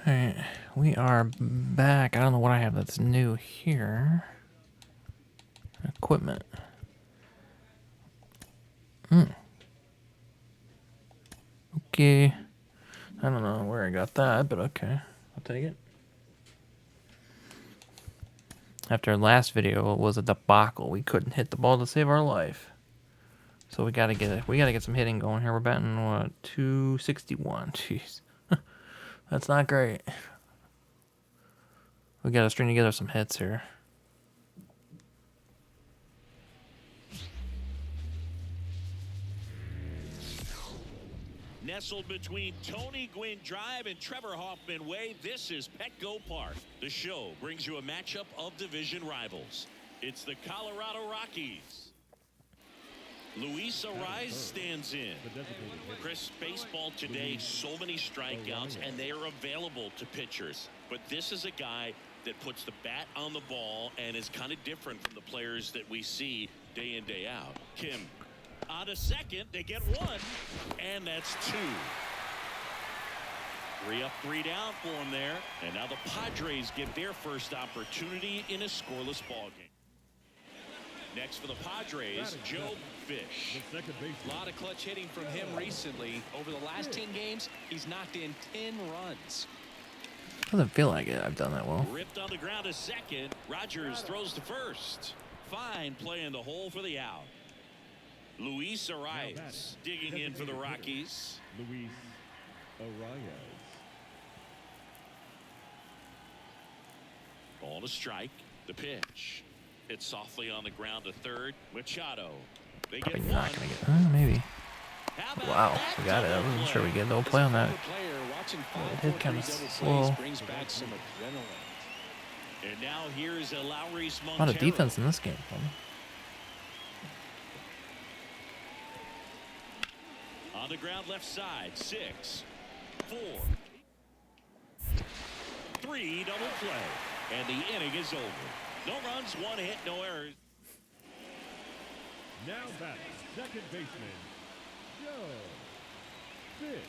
Alright, we are back. I don't know what I have that's new here. Equipment. Okay. I don't know where I got that, but okay. I'll take it. After our last video, it was a debacle. We couldn't hit the ball to save our life. So we gotta get some hitting going here. We're batting what, 261. Jeez. That's not great. We gotta string together some hits here. Nestled between Tony Gwynn Drive and Trevor Hoffman Way, this is Petco Park. The show brings you a matchup of division rivals. It's the Colorado Rockies. Luis Ariz stands in. Chris, baseball today, so many strikeouts, and they are available to pitchers. But this is a guy that puts the bat on the ball and is kind of different from the players that we see day in, day out. Kim. On a second, they get one, and that's two. 3 up, 3 down for him there. And now the Padres get their first opportunity in a scoreless ball game. Next for the Padres, Joe Fish. A lot of clutch hitting from him recently. Over the last 10 games, he's knocked in 10 runs. Doesn't feel like it. I've done that well. Ripped on the ground to second. Rogers throws to first. Fine play in the hole for the out. Luis Ariz digging in for the Rockies. Luis Ariz. Ball to strike. The pitch. Hit softly on the ground to third. Machado. They get You're not one. gonna get. Maybe. How about Wow, that we got it. I double wasn't sure we play? get no play on that. It hit kinda slow. Brings back some adrenaline. And now here's a Lowry A lot of defense in this game. On the ground left side. 6, 4, 3 double play. And the inning is over. No runs, 1 hit, no errors. Now batting, second baseman, Joe Fish.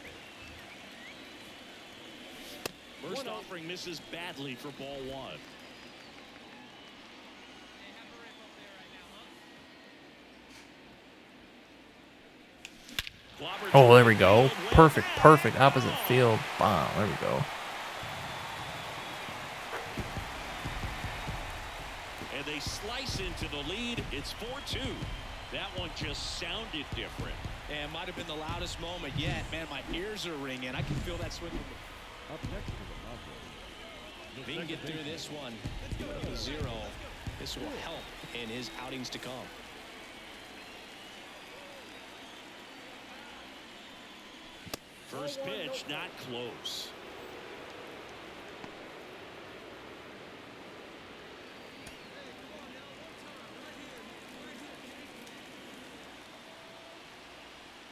First offering misses badly for ball 1. Oh, there we go. Perfect, perfect. Opposite field. Bomb. There we go. And they slice into the lead. It's 4-2. That one just sounded different. And might have been the loudest moment yet. Man, my ears are ringing. I can feel that swing. Up next to the If he can get through this one, give it up a 0. This will help in his outings to come. First pitch, not close.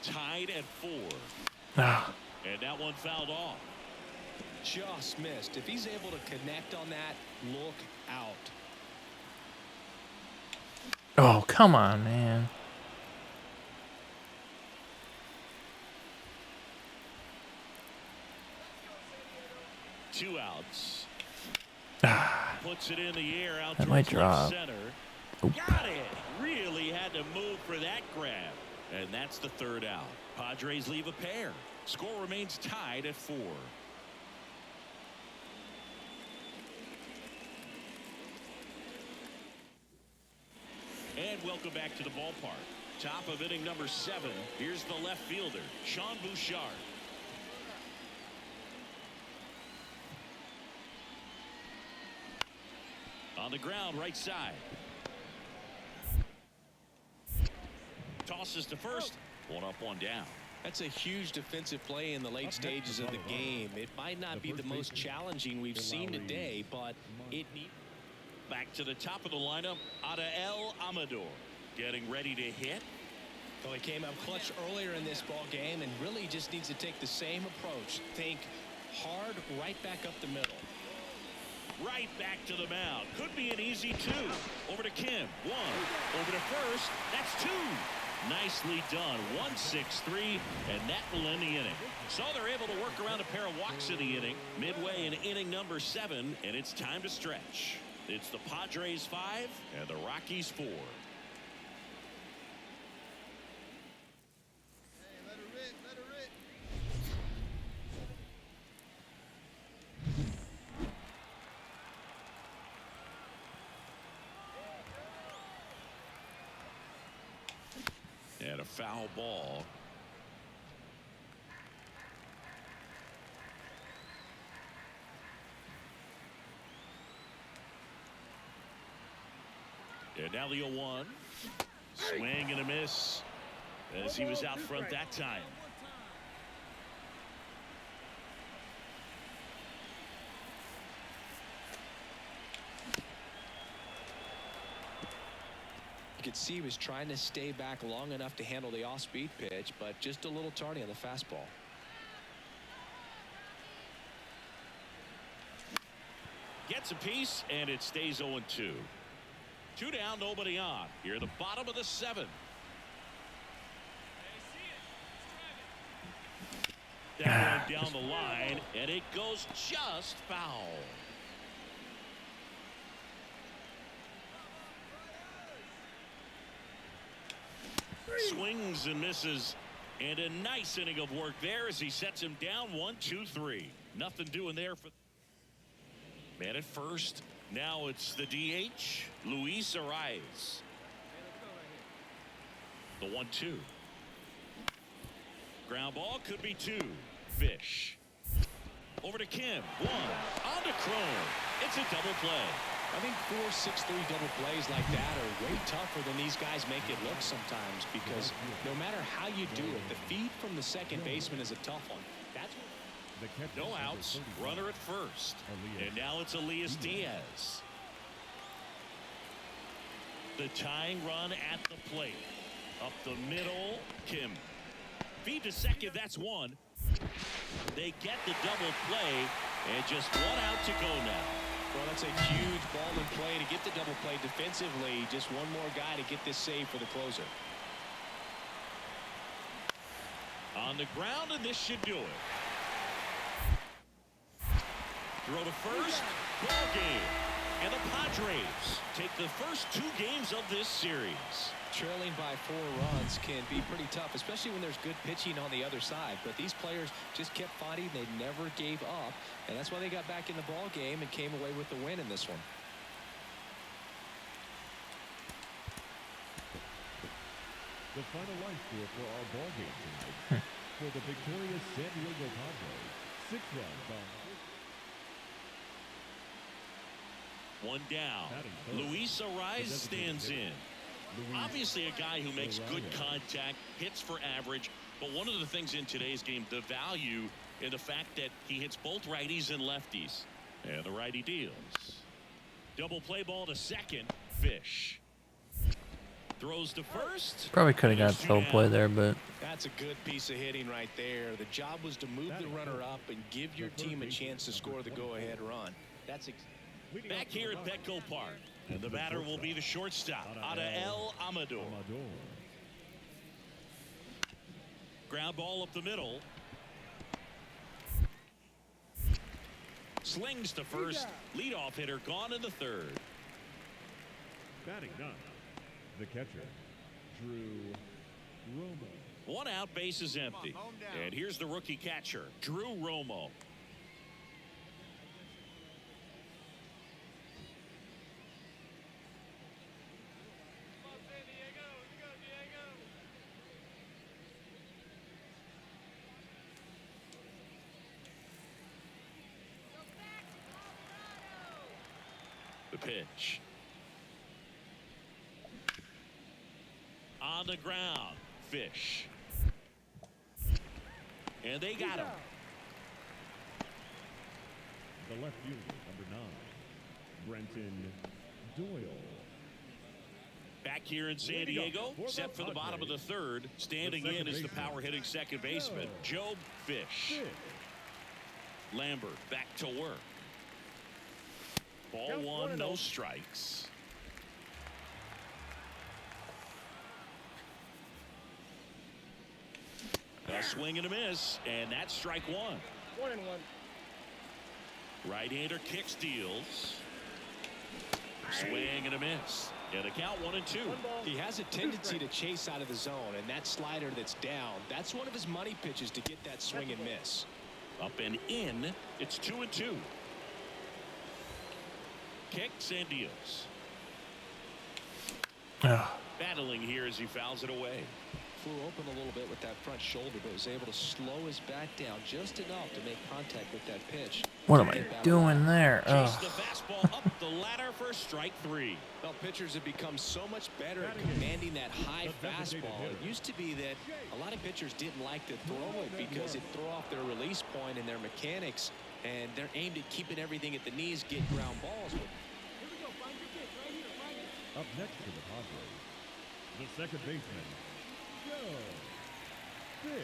Tied at 4. Ah. And that one fouled off. Just missed. If he's able to connect on that, look out. Oh, come on, man. Two outs. Ah. Puts it in the air out That towards might drop. left center. Oop. Got it. Really had to move for that grab. And that's the third out. Padres leave a pair. Score remains tied at 4. And welcome back to the ballpark. Top of inning number 7. Here's the left fielder, Sean Bouchard. On the ground, right side. Tosses to first. 1 up, 1 down. That's a huge defensive play in the late stages of the game. It might not be the most challenging we've seen today, but it needs. Back to the top of the lineup, Adael Amador getting ready to hit. So he came up clutch earlier in this ball game and really just needs to take the same approach. Think hard right back up the middle. Right back to the mound. Could be an easy 2. Over to Kim. 1. Over to first. That's 2. Nicely done. 1-6-3, and that will end the inning. So they're able to work around a pair of walks in the inning, midway in inning number 7, and it's time to stretch. It's the Padres 5 and the Rockies 4. And a foul ball. And now the 0-1. Swing and a miss as he was out front that time. You could see he was trying to stay back long enough to handle the off-speed pitch, but just a little tardy on the fastball. Gets a piece, and it stays 0-2. 2 down, nobody on. Here, the bottom of the 7th. That one down the line, and it goes just foul. Swings and misses, and a nice inning of work there as he sets him down 1-2-3. Nothing doing there for man at first. Now it's the DH, Luis Arias. The 1-2. Ground ball could be 2. Fish. Over to Kim. 1. On to Cron. It's a double play. I think 4-6-3 double plays like that are way tougher than these guys make it look sometimes, because no matter how you do it, the feed from the second baseman is a tough one. That's no outs, runner at first, and now it's Elias Diaz. The tying run at the plate. Up the middle, Kim. Feed to second, that's 1. They get the double play, and just 1 out to go now. Well, that's a huge ball in play to get the double play defensively. Just one more guy to get this save for the closer. On the ground, and this should do it. Throw to first, ball game. And the Padres take the first 2 games of this series. Trailing by 4 runs can be pretty tough, especially when there's good pitching on the other side. But these players just kept fighting. They never gave up, and that's why they got back in the ball game and came away with the win in this one. The final line score for our ball game tonight. For the victorious San Diego Padres, 6 runs on 1 down. Luis Arias stands in. Obviously a guy who makes good contact, hits for average, but one of the things in today's game, the value in the fact that he hits both righties and lefties. And the righty deals. Double play ball to second. Fish. Throws to first. Probably could have got double play there, but that's a good piece of hitting right there. The job was to move the runner up and give your team a chance to score the go-ahead run. That's back here at Petco Park. And the batter will be the shortstop, Adael Amador. Ground ball up the middle. Slings to first. Leadoff hitter gone in the 3rd. batting 9, the catcher, Drew Romo. 1 out, base is empty. And here's the rookie catcher, Drew Romo. The pitch. On the ground, Fish. And they got him. The left fielder, number 9, Brenton Doyle. Back here in San Diego, set for the bottom of the 3rd. Standing in is the power hitting second baseman, Job Fish. Lambert back to work. Ball 1, no strikes. A swing and a miss, and that's strike one. 1-1. Right-hander kick steals. Swing and a miss. And a count 1-2. He has a tendency to chase out of the zone, and that slider that's down, that's one of his money pitches to get that swing and miss. Up and in. It's 2-2. Kicks and deals. Battling here as he fouls it away. Flew open a little bit with that front shoulder, but was able to slow his back down just enough to make contact with that pitch. What am I doing there? Chase the fastball up the ladder for strike three. Well, pitchers have become so much better at commanding that high fastball. It used to be that a lot of pitchers didn't like to throw it because it'd throw off their release point and their mechanics, and they're aimed at keeping everything at the knees, get ground balls. Up next to the Padres, the second baseman, Joe Fish.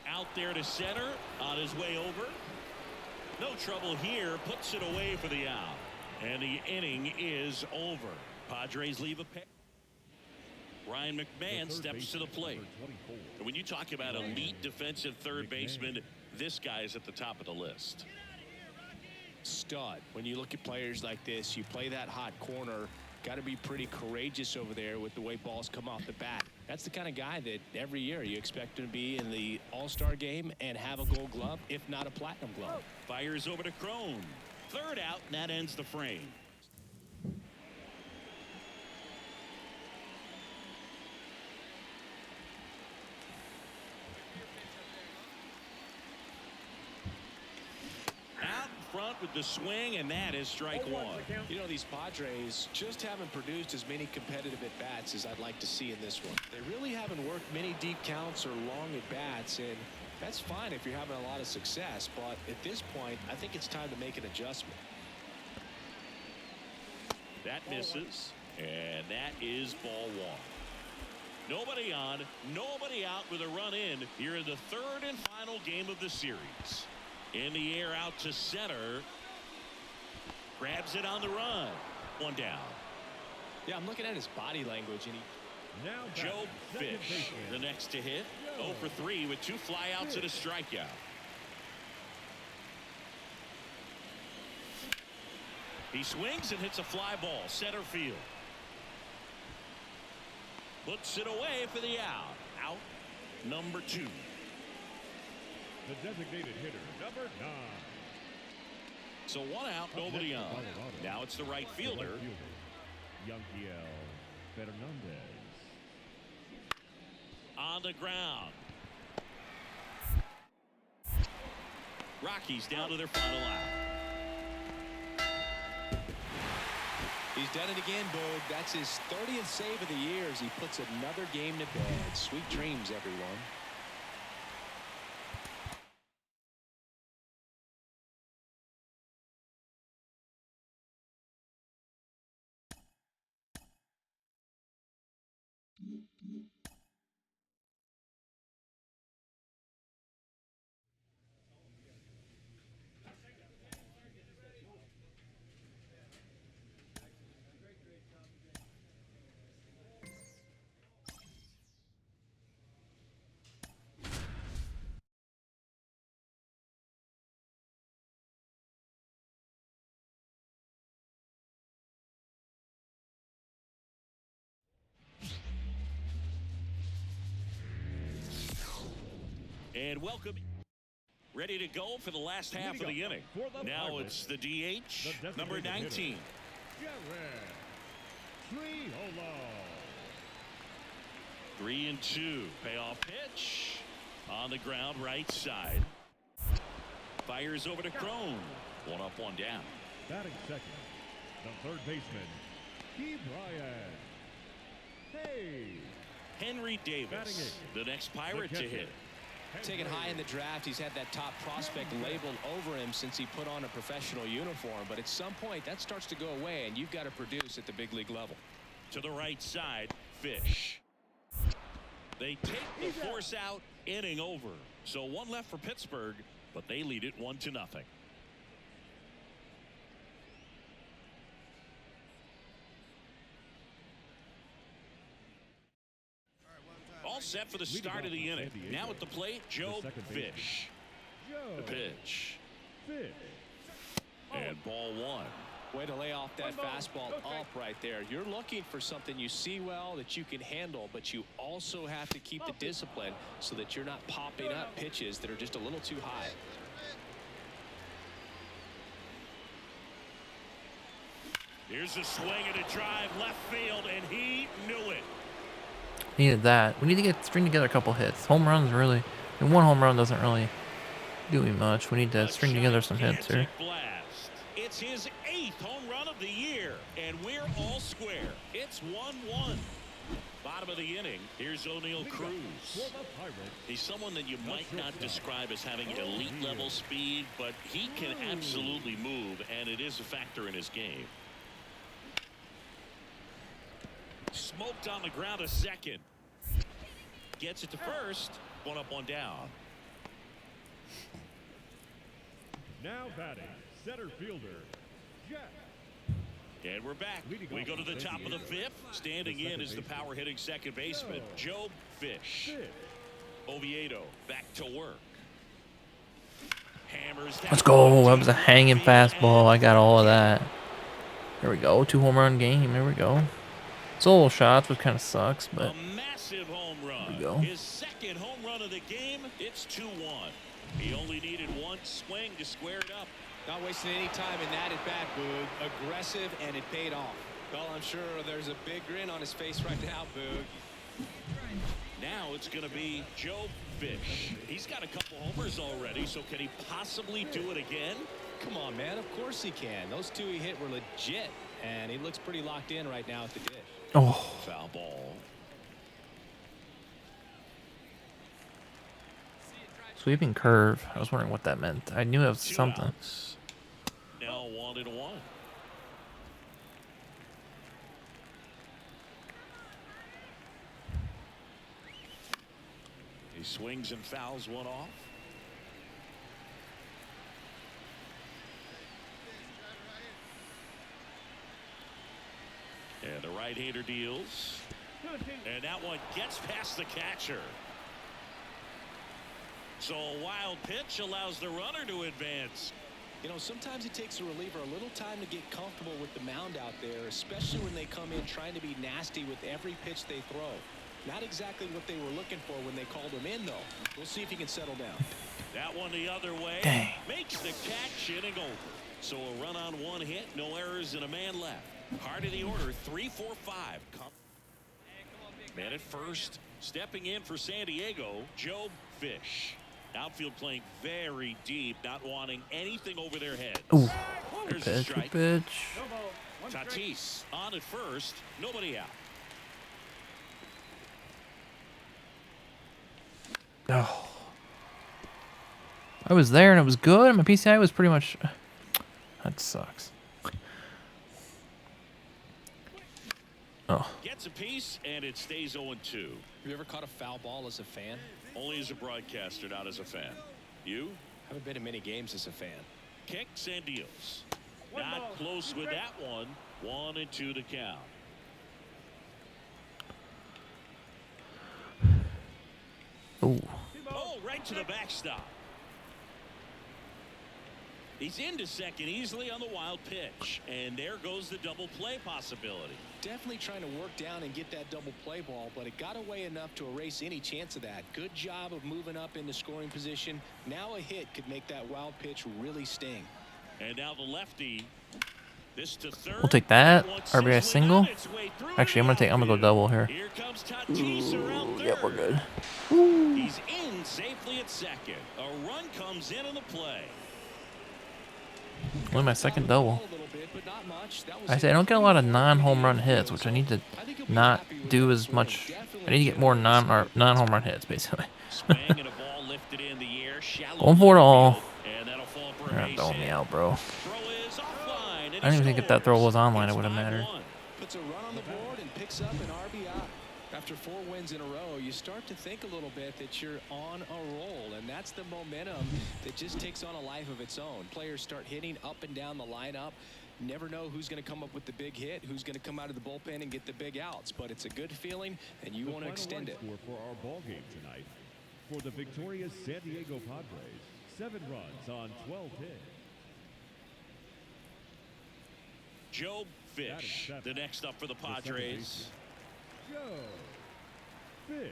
Out there to center, on his way over. No trouble here, puts it away for the out. And the inning is over. Padres leave a pair. Ryan McMahon steps to the plate. And when you talk about elite defensive third baseman, this guy is at the top of the list. Stud. When you look at players like this, you play that hot corner, got to be pretty courageous over there with the way balls come off the bat. That's the kind of guy that every year you expect him to be in the All-Star game and have a Gold Glove, if not a Platinum Glove. Fires over to Crone. Third out, and that ends the frame. Out in front with the swing, and that is strike one. You know, these Padres just haven't produced as many competitive at-bats as I'd like to see in this one. They really haven't worked many deep counts or long at-bats, and that's fine if you're having a lot of success, but at this point, I think it's time to make an adjustment. That misses, and that is ball one. Nobody on, nobody out with a run in here in the third and final game of the series. In the air out to center. Grabs it on the run. One down. Yeah, I'm looking at his body language, and Now Joe Fish, the next to hit. 0 for 3 with 2 flyouts and a strikeout. He swings and hits a fly ball center field. Puts it away for the out. Out number 2. the designated hitter, number 9. So 1 out, nobody on. Now it's the right fielder. Yanquiel Fernandez. On the ground. Rockies down to their final out. he's done it again, Boog. That's his 30th save of the year as he puts another game to bed. Sweet dreams, everyone. And welcome. Ready to go for the last half of the inning. Now it's the DH, number 19. Jared Triolo. 3-2. Payoff pitch. On the ground, right side. Fires over to Crone. 1 up, 1 down. Batting second, the third baseman, Key Bryant. Hey. Henry Davis, the next Pirate to hit. Taken high in the draft, he's had that top prospect labeled over him since he put on a professional uniform. But at some point, that starts to go away, and you've got to produce at the big league level. To the right side, Fish. They take the force out, inning over. So one left for Pittsburgh, but they lead it 1-0. All set for the start of the inning. Now at the plate, Joe Fish. The pitch. And ball one. Way to lay off that fastball up right there. You're looking for something you see well that you can handle, but you also have to keep the discipline so that you're not popping up pitches that are just a little too high. Here's a swing and a drive left field, and he knew it. Needed that. We need to string together a couple hits. Home runs really. And one home run doesn't really do me much. We need to string together some hits here. Blast. It's his 8th home run of the year, and we're all square. It's 1-1. Bottom of the inning. Here's O'Neal Cruz. He's someone that you might not describe as having elite level speed, but he can absolutely move, and it is a factor in his game. Smoked on the ground a second. Gets it to first. 1 up, 1 down. Now batting, center fielder, Jeff. And we're back. We go to the top of the 5th. Standing in is the power hitting second baseman, Joe Fish. Oviedo back to work. Hammers down. Let's go. That was a hanging fastball. I got all of that. There we go. 2 home run game. There we go. Solo shots, which kind of sucks, but a massive home run. There we go. His 2nd home run of the game. It's 2-1. He only needed 1 swing to square it up. Not wasting any time in that at bat, Boog. Aggressive, and it paid off. Well, I'm sure there's a big grin on his face right now, Boog. Now it's going to be Joe Fish. He's got a couple homers already, so can he possibly do it again? Come on, man. Of course he can. Those 2 he hit were legit, and he looks pretty locked in right now at the dish. oh, Foul ball. sweeping curve. I was wondering what that meant. I knew it was 2 something. outs. Now 1-1. He swings and fouls one off. And the right-hander deals. And that one gets past the catcher. So a wild pitch allows the runner to advance. You know, sometimes it takes a reliever a little time to get comfortable with the mound out there, especially when they come in trying to be nasty with every pitch they throw. Not exactly what they were looking for when they called him in, though. We'll see if he can settle down. That one the other way. Dang. Makes the catch, inning over. So a run on 1 hit, no errors, and a man left. Heart of the order, 3-4-5. Man at first, stepping in for San Diego, Joe Fish. Outfield playing very deep, not wanting anything over their heads. Ooh, There's good a pitch, strike. good pitch. Tatis on at first, nobody out. Oh. I was there and it was good. My PCI was pretty much... That sucks. Oh. Gets a piece, and it stays 0-2. Have you ever caught a foul ball as a fan? Only as a broadcaster, not as a fan. You? Haven't been in many games as a fan. Kicks and deals. Not close with that one. 1-2 to count. Ooh. Oh, right to the backstop. He's into second easily on the wild pitch. And there goes the double play possibility. Definitely trying to work down and get that double play ball, but it got away enough to erase any chance of that. Good job of moving up into scoring position. Now a hit could make that wild pitch really sting. And now the lefty. This to third. We'll take that. One RBI single. on its way through Actually, I'm the gonna go outfield. double here. Here comes Tatis around third. Yep, we're good. He's in safely at second. A run comes in the play. Only my second double. A little bit, but not much. That was I say I don't get a lot of non-home run hits, which I need to not do as much. I need to get more non-home run hits, basically. Swing and a ball lifted in the air. Shallow Going for it all. field, and that'll fall for a You're not base throwing me hit. out, bro. Throw is offline, and I don't even think if that throw was online, it It's would have mattered. 5-1. puts a run on the board and picks picks up an RBI. After 4 wins in a row, you start to think a little bit that you're on a roll, and that's the momentum that just takes on a life of its own. Players start hitting up and down the lineup. Never know who's going to come up with the big hit, who's going to come out of the bullpen and get the big outs, but it's a good feeling, and you want to extend it. Score for our ball game tonight. For the victorious San Diego Padres, 7 runs on 12 hits. Joe Fish, the next up for the Padres. Joe Fish.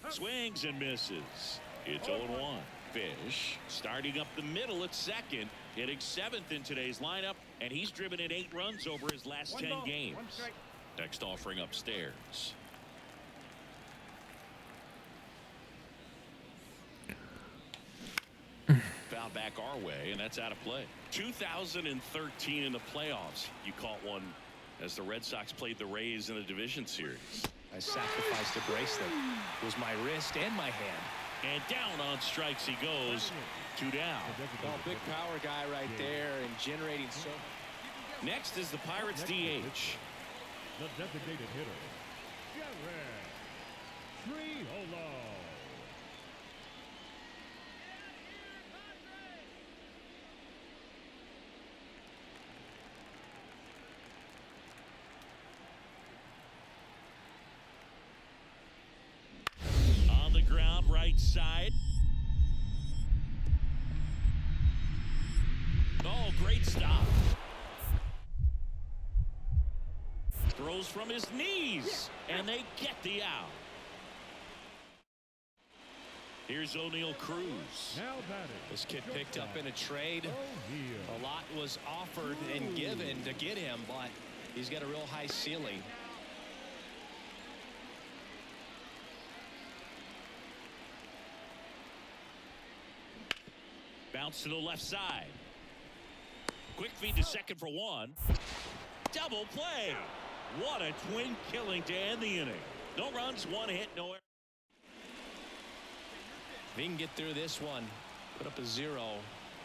Swings and misses. It's 0-1. Fish starting up the middle at second, hitting 7th in today's lineup, and he's driven in 8 runs over his last 10 games. Next offering upstairs. Foul back our way, and that's out of play. 2013 in the playoffs, you caught one as the Red Sox played the Rays in a division series. I sacrificed a bracelet. It was my wrist and my hand. And down on strikes he goes. 2 down. Oh, big power guy right there and generating so. Next is the Pirates DH. The designated hitter, Jared Triolo. On the ground, right side. Oh, great stop. Throws from his knees, and they get the out. Here's O'Neal Cruz. Now batting. This kid picked up in a trade. A lot was offered and given to get him, but he's got a real high ceiling. Bounce to the left side. Quick feed to second for 1. Double play. What a twin killing to end the inning. No runs, 1 hit, no error. If he can get through this one, put up a 0,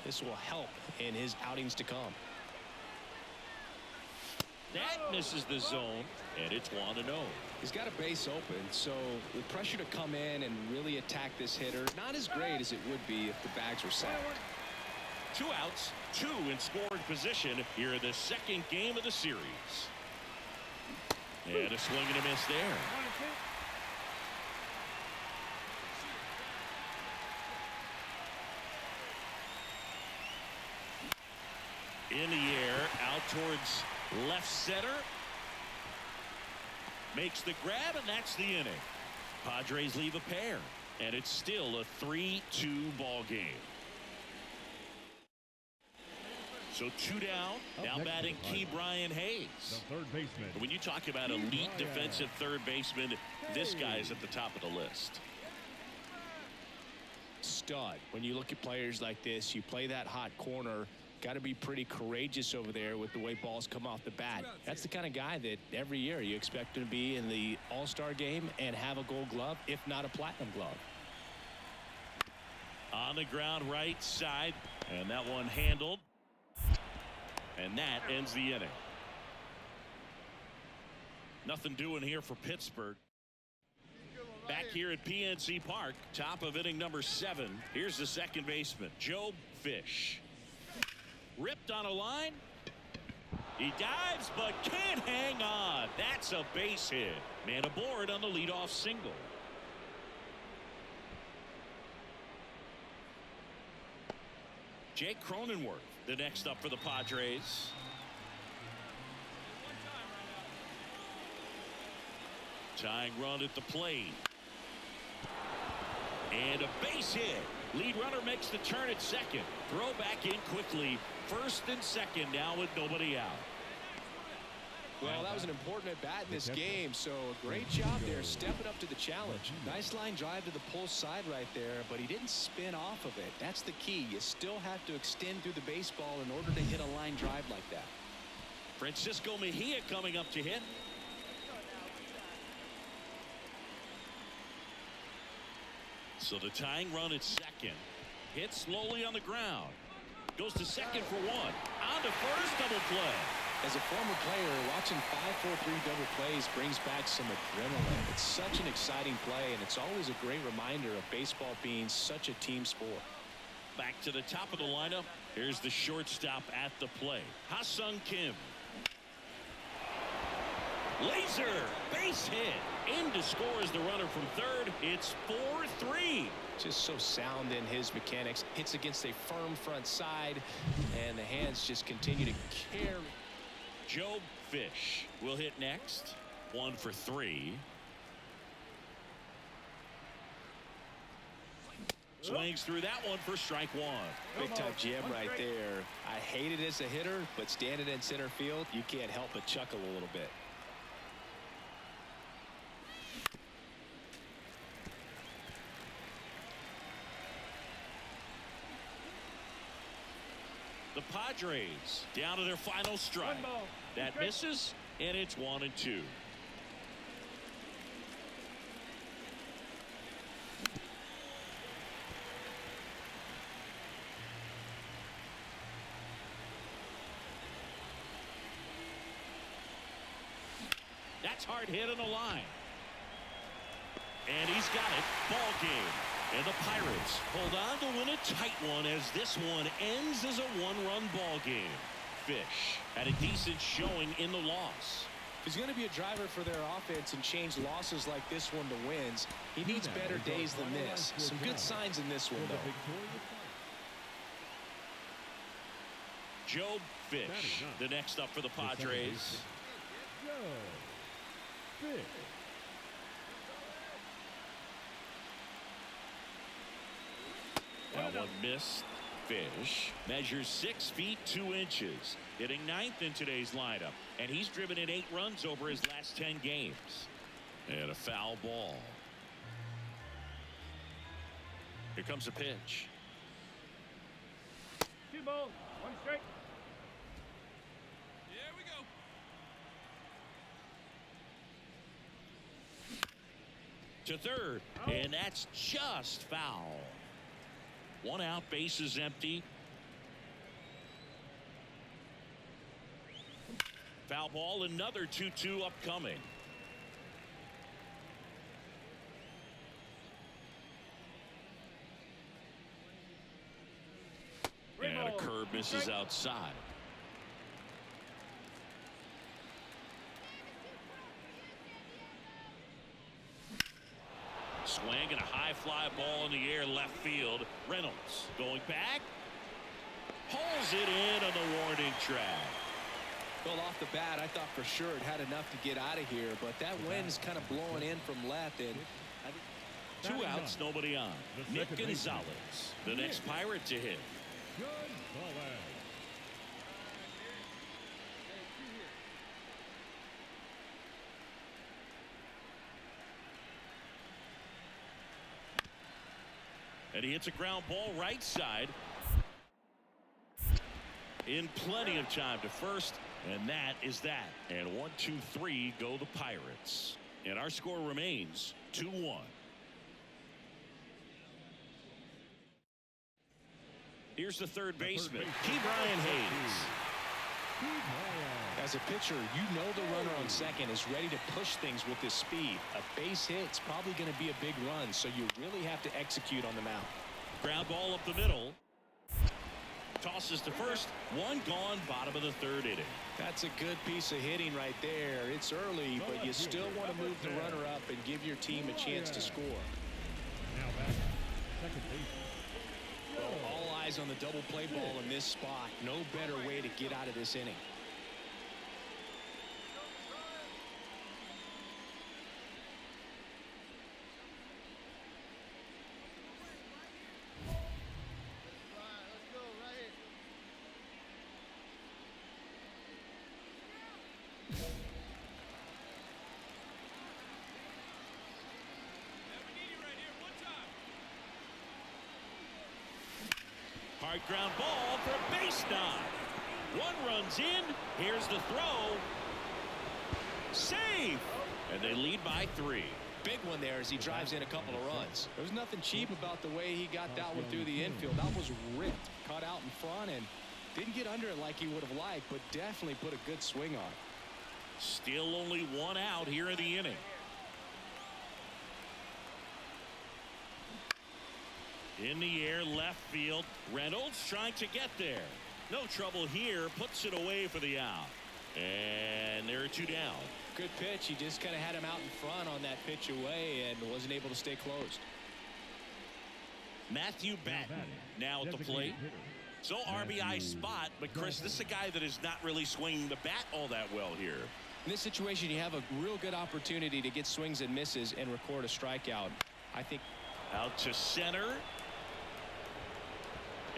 this will help in his outings to come. That misses the zone, and it's 1-0. He's got a base open, so the pressure to come in and really attack this hitter, not as great as it would be if the bags were sacked. 2 outs, 2 in scoring position here in the second game of the series. And a swing and a miss there. In the air, out towards left center. Makes the grab, and that's the inning. Padres leave a pair, and it's still a 3-2 ball game. So 2 down. Now batting Key Brian Hayes. The third baseman. When you talk about elite defensive third baseman, this guy is at the top of the list. Stud. When you look at players like this, you play that hot corner. Got to be pretty courageous over there with the way balls come off the bat. That's the kind of guy that every year you expect him to be in the All-Star game and have a Gold Glove, if not a Platinum Glove. On the ground, right side, and that one handled. And that ends the inning. Nothing doing here for Pittsburgh. Back here at PNC Park, top of inning number 7. Here's the second baseman, Joe Fish. Ripped on a line. He dives, but can't hang on. That's a base hit. Man aboard on the leadoff single. Jake Cronenworth, the next up for the Padres. Tying run at the plate. And a base hit. Lead runner makes the turn at second. Throw back in quickly. First and second now with nobody out. Well, that was an important at bat in this game, so a great job there stepping up to the challenge. Nice line drive to the pull side right there, but he didn't spin off of it. That's the key. You still have to extend through the baseball in order to hit a line drive like that. Francisco Mejia coming up to hit. So the tying run at second. Hit slowly on the ground. Goes to second for 1. On to first, double play. As a former player, watching 5-4-3 double plays brings back some adrenaline. It's such an exciting play, and it's always a great reminder of baseball being such a team sport. Back to the top of the lineup. Here's the shortstop at the plate, Ha-Sung Kim. Laser base hit. In to score is the runner from third. It's 4-3. Just so sound in his mechanics. Hits against a firm front side, and the hands just continue to carry. Joe Fish will hit next. 1 for 3. Swings through that one for strike 1. Big time gem right there. I hate it as a hitter, but standing in center field, you can't help but chuckle a little bit. The Padres down to their final strike. That misses, and it's 1-2. That's hard hit on the line. And he's got it. Ball game. And the Pirates hold on to win a tight one as this one ends as a one-run ball game. Fish had a decent showing in the loss. He's going to be a driver for their offense and change losses like this one to wins. He needs better days than this. Some good signs in this one, though. Joe Fish, the next up for the Padres. Fish. That one missed. Fish measures 6 feet 2 inches, hitting 9th in today's lineup, and he's driven in 8 runs over his last 10 games. And a foul ball. Here comes a pitch. 2 balls, 1 strike. Here we go. To third, and that's just foul. 1 out, bases empty. Foul ball, another 2-2 upcoming. And a curve misses outside. Swing and a high fly ball in the air left field. Reynolds going back. Pulls it in on the warning track. Well, off the bat, I thought for sure it had enough to get out of here, but that wind's kind of blowing in from left. And 2 outs, nobody on. Nick Gonzalez, the next Pirate to hit. Gonzalez. And he hits a ground ball right side. In plenty of time to first, and that is that. And 1-2-3 go the Pirates. And our score remains 2-1. Here's the third baseman, Ke'Bryan Hayes. as a pitcher, you know the runner on second is ready to push things with his speed. A base hit's probably going to be a big run, so you really have to execute on the mound. Ground ball up the middle. Tosses to first. One gone, bottom of the third inning. That's a good piece of hitting right there. It's early, but you still want to move the runner up and give your team a chance to score. Now back, second base. Well, all eyes on the double play ball in this spot. No better way to get out of this inning. Hard ground ball for a base knock. One runs in. Here's the throw. Safe. And they lead by 3. Big one there as he drives in a couple of runs. There was nothing cheap about the way he got that one through the infield. That was ripped, cut out in front, and Didn't get under it like he would have liked, but definitely put a good swing on. Still only one out here in the inning. In the air, left field. Reynolds trying to get there. No trouble here. Puts it away for the out. And there are two down. Good pitch. He just kind of had him out in front on that pitch away and wasn't able to stay closed. Matthew Batten now at the plate. So RBI spot, but Chris, this is a guy that is not really swinging the bat all that well here. In this situation, you have a real good opportunity to get swings and misses and record a strikeout. I think out to center.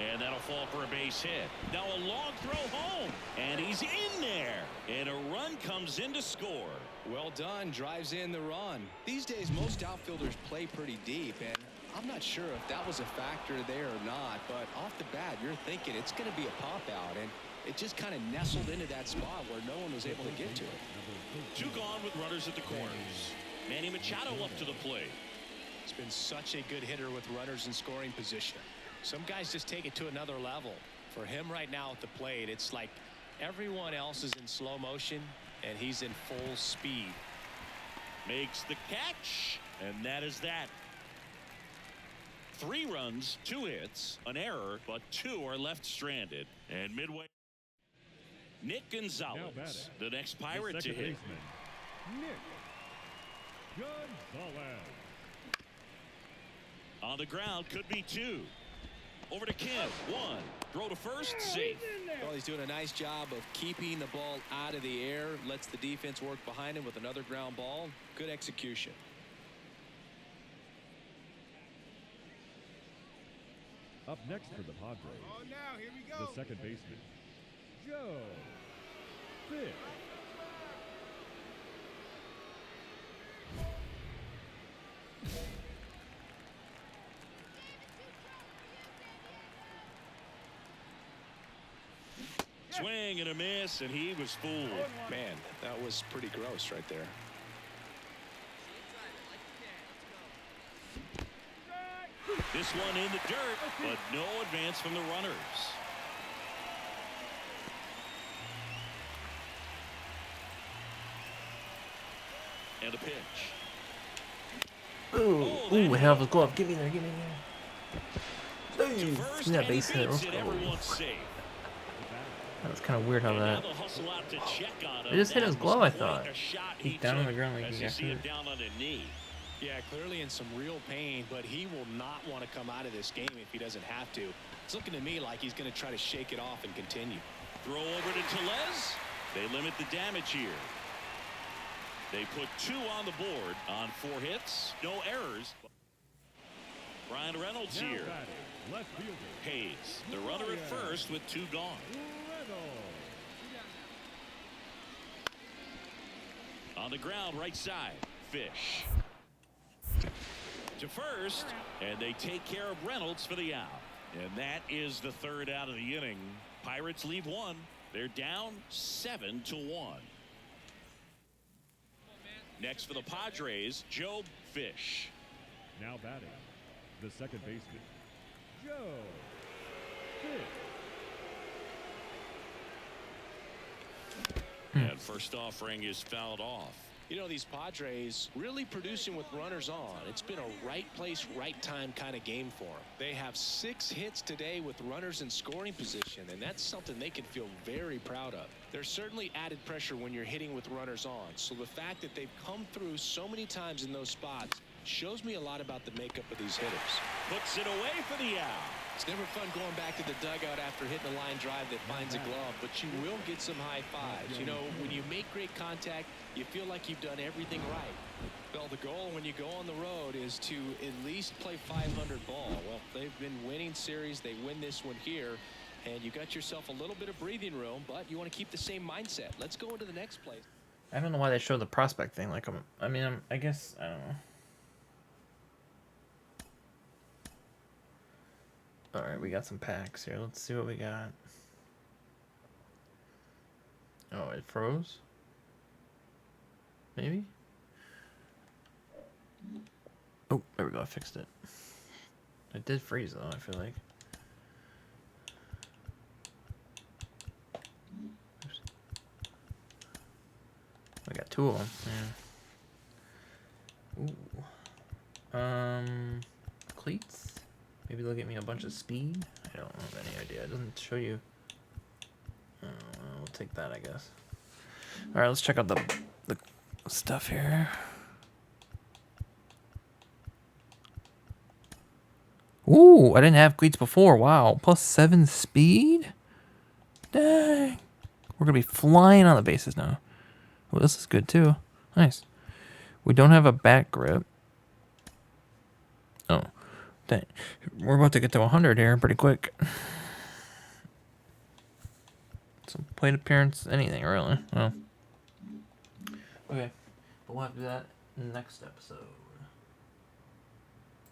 And that'll fall for a base hit. Now a long throw home. And he's in there. And a run comes in to score. Well done. Drives in the run. These days, most outfielders play pretty deep. And I'm not sure if that was a factor there or not. But off the bat, you're thinking it's going to be a pop out. And it just kind of nestled into that spot where no one was able to get to it. Two gone with runners at the corners. Manny Machado up to the plate. It's been such a good hitter with runners in scoring position. Some guys just take it to another level. For him right now at the plate, it's like everyone else is in slow motion and he's in full speed. Makes the catch, and that is that. 3 runs, 2 hits, an error, but 2 are left stranded. And midway, Nick Gonzalez, the next Pirate to hit. Nick Gonzalez. On the ground, could be 2. Over to Kim. 1. Throw to first. Safe. Well, he's doing a nice job of keeping the ball out of the air. Lets the defense work behind him with another ground ball. Good execution. Up next for the Padres. Oh, now here we go. The second baseman, Joe Fish. Swing and a miss, and he was fooled. Man, that was pretty gross right there. This one in the dirt, but no advance from the runners. And a pitch. Ooh, hell of a glove. Give me there, give me there. To Ooh, first, give me that and he base hit. beats it. Everyone's safe. That was kind of weird how And now that. they'll hustle out to check on him. It just hit That his was glove, I quite thought. a shot He's he down on took the ground like as he you got see him hurt. down on a knee. Yeah, clearly in some real pain, but he will not want to come out of this game if he doesn't have to. It's looking to me like he's going to try to shake it off and continue. Throw over to Tellez. They limit the damage here. They put 2 on the board on 4 hits. No errors. Ryan Reynolds Now here. batting, left fielder, Hayes, the runner at first with 2 gone. Reynolds. On the ground, right side. Fish. To first, and they take care of Reynolds for the out. And that is the 3rd out of the inning. Pirates leave 1. They're down 7-1. Next for the Padres, Joe Fish. Now batting, the second baseman, Joe Fish. And first offering is fouled off. You know, these Padres really producing with runners on. It's been a right place, right time kind of game for them. They have 6 hits today with runners in scoring position, and that's something they can feel very proud of. There's certainly added pressure when you're hitting with runners on, so the fact that they've come through so many times in those spots shows me a lot about the makeup of these hitters. Puts it away for the out. It's never fun going back to the dugout after hitting a line drive that finds a glove, but you will get some high fives. You know, when you make great contact, you feel like you've done everything right. Well, the goal when you go on the road is to at least play 500 ball. Well, they've been winning series. They win this one here, and you got yourself a little bit of breathing room, but you want to keep the same mindset. Let's go into the next place. I don't know why they showed the prospect thing. Like, I guess, I don't know. Alright, we got some packs here. Let's see what we got. Oh, it froze? Maybe? Oh, there we go. I fixed it. It did freeze, though, I feel like. 2 of them. Yeah. Ooh. Cleats? Maybe they'll get me a bunch of speed? I don't have any idea. It doesn't show you. We'll take that, I guess. Alright, let's check out the stuff here. Ooh, I didn't have cleats before. Wow. +7 speed? Dang. We're going to be flying on the bases now. Well, this is good, too. Nice. We don't have a back grip. Oh. Dang. We're about to get to 100 here pretty quick. Some plate appearance, anything, really. Well. Okay. We'll have to do that in the next episode.